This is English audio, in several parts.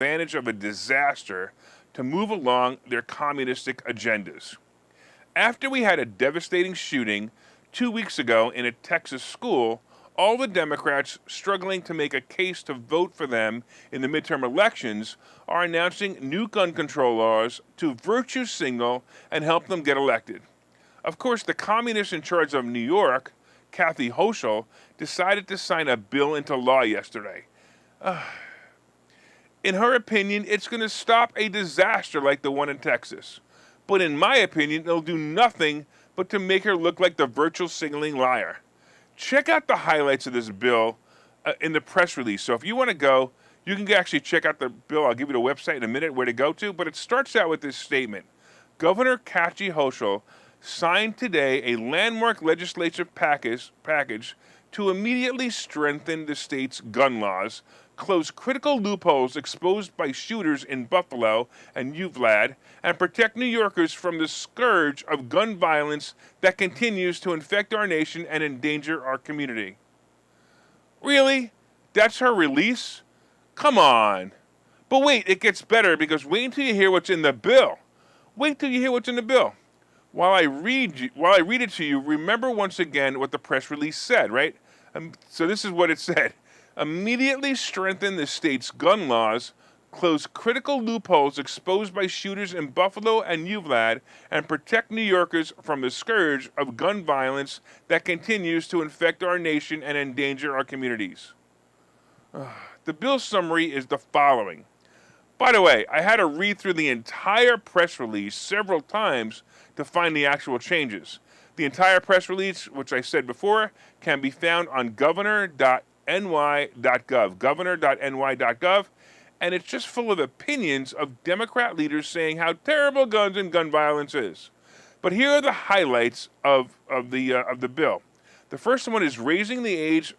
advantage of a disaster to move along their communistic agendas. After we had a devastating shooting 2 weeks ago in a Texas school, all the Democrats struggling to make a case to vote for them in the midterm elections are announcing new gun control laws to virtue signal and help them get elected. Of course, the communist in charge of New York, Kathy Hochul, decided to sign a bill into law yesterday. In her opinion, it's going to stop a disaster like the one in Texas. But in my opinion, it'll do nothing but to make her look like the virtual signaling liar. Check out the highlights of this bill in the press release. So if you want to go, you can actually check out the bill. I'll give you the website in a minute where to go to. But it starts out with this statement. Governor Kathy Hochul signed today a landmark legislative package to immediately strengthen the state's gun laws, close critical loopholes exposed by shooters in Buffalo and Uvalde, and protect New Yorkers from the scourge of gun violence that continues to infect our nation and endanger our community. Really? That's her release? Come on. But wait, it gets better, because wait until you hear what's in the bill. Wait till you hear what's in the bill. While I read it to you, remember once again what the press release said, right? So this is what it said. Immediately strengthen the state's gun laws, close critical loopholes exposed by shooters in Buffalo and Uvalde, and protect New Yorkers from the scourge of gun violence that continues to infect our nation and endanger our communities. The bill summary is the following. By the way, I had to read through the entire press release several times to find the actual changes. The entire press release, which I said before, can be found on governor.ny.gov, governor.ny.gov, and it's just full of opinions of Democrat leaders saying how terrible guns and gun violence is. But here are the highlights of the bill. The first one is raising the age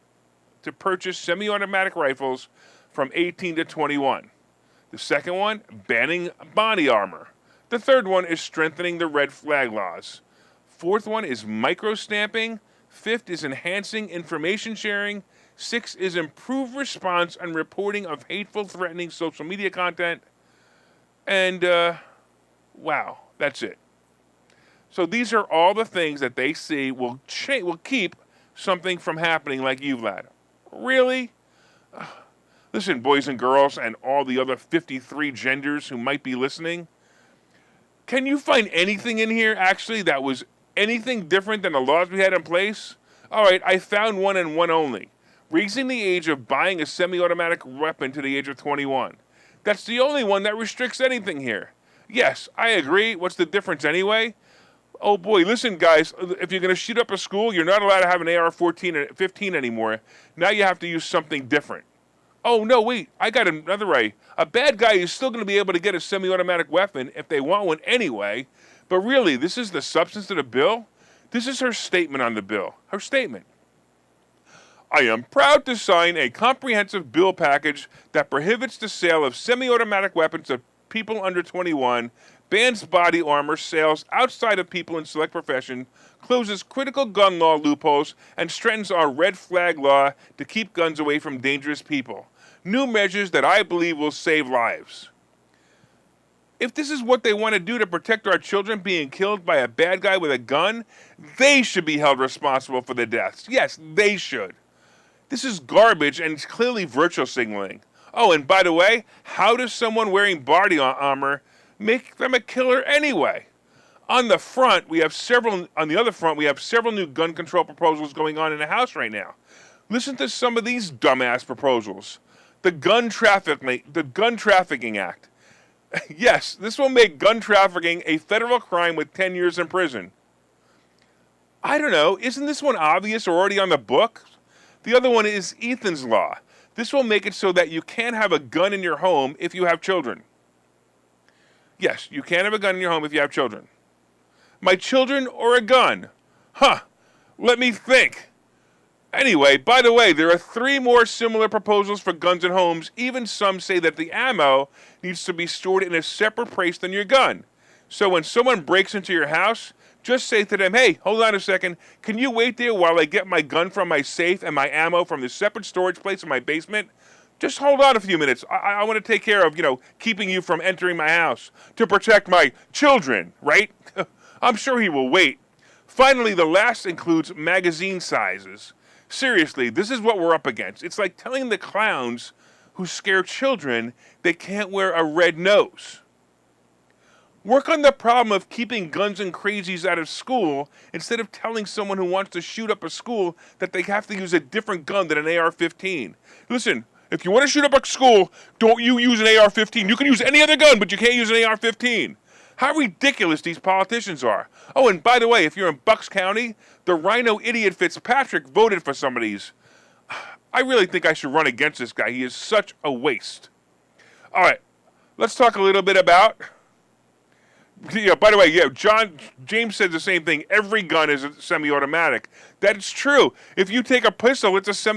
to purchase semi-automatic rifles from 18 to 21. The second one, banning body armor. The third one is strengthening the red flag laws. Fourth one is micro-stamping. Fifth is enhancing information sharing. Sixth is improved response and reporting of hateful, threatening social media content. And, wow, that's it. So these are all the things that they see will keep something from happening like Uvalde. Really? Listen, boys and girls, and all the other 53 genders who might be listening, can you find anything in here, actually, that was anything different than the laws we had in place? All right, I found one and one only. Raising the age of buying a semi-automatic weapon to the age of 21. That's the only one that restricts anything here. Yes, I agree. What's the difference anyway? Oh boy, listen guys, if you're going to shoot up a school, you're not allowed to have an AR-14 or 15 anymore. Now you have to use something different. Oh, no, wait, I got another way. A bad guy is still going to be able to get a semi-automatic weapon if they want one anyway. But really, this is the substance of the bill? This is her statement on the bill. Her statement. I am proud to sign a comprehensive bill package that prohibits the sale of semi-automatic weapons to people under 21, bans body armor sales outside of people in select profession, closes critical gun law loopholes, and strengthens our red flag law to keep guns away from dangerous people. New measures that I believe will save lives. If this is what they want to do to protect our children being killed by a bad guy with a gun, they should be held responsible for the deaths. Yes, they should. This is garbage, and it's clearly virtual signaling. Oh, and by the way, how does someone wearing body armor make them a killer anyway? On the other front, we have several new gun control proposals going on in the House right now. Listen to some of these dumbass proposals. The Gun Trafficking Act. Yes, this will make gun trafficking a federal crime with 10 years in prison. I don't know, isn't this one obvious or already on the books? The other one is Ethan's Law. This will make it so that you can't have a gun in your home if you have children. Yes, you can't have a gun in your home if you have children. My children or a gun? Huh, let me think. Anyway, by the way, there are 3 more similar proposals for guns in homes. Even some say that the ammo needs to be stored in a separate place than your gun. So when someone breaks into your house, just say to them, hey, hold on a second, can you wait there while I get my gun from my safe and my ammo from the separate storage place in my basement? Just hold on a few minutes. I want to take care of, keeping you from entering my house to protect my children, right? I'm sure he will wait. Finally, the last includes magazine sizes. Seriously, this is what we're up against. It's like telling the clowns who scare children they can't wear a red nose. Work on the problem of keeping guns and crazies out of school instead of telling someone who wants to shoot up a school that they have to use a different gun than an AR-15. Listen, if you want to shoot up a school, don't you use an AR-15. You can use any other gun, but you can't use an AR-15. How ridiculous these politicians are. Oh, and by the way, if you're in Bucks County, the rhino idiot Fitzpatrick voted for some of these. I really think I should run against this guy. He is such a waste. All right, let's talk a little bit about... Yeah, by the way, James said the same thing. Every gun is a semi-automatic. That's true. If you take a pistol, it's a semi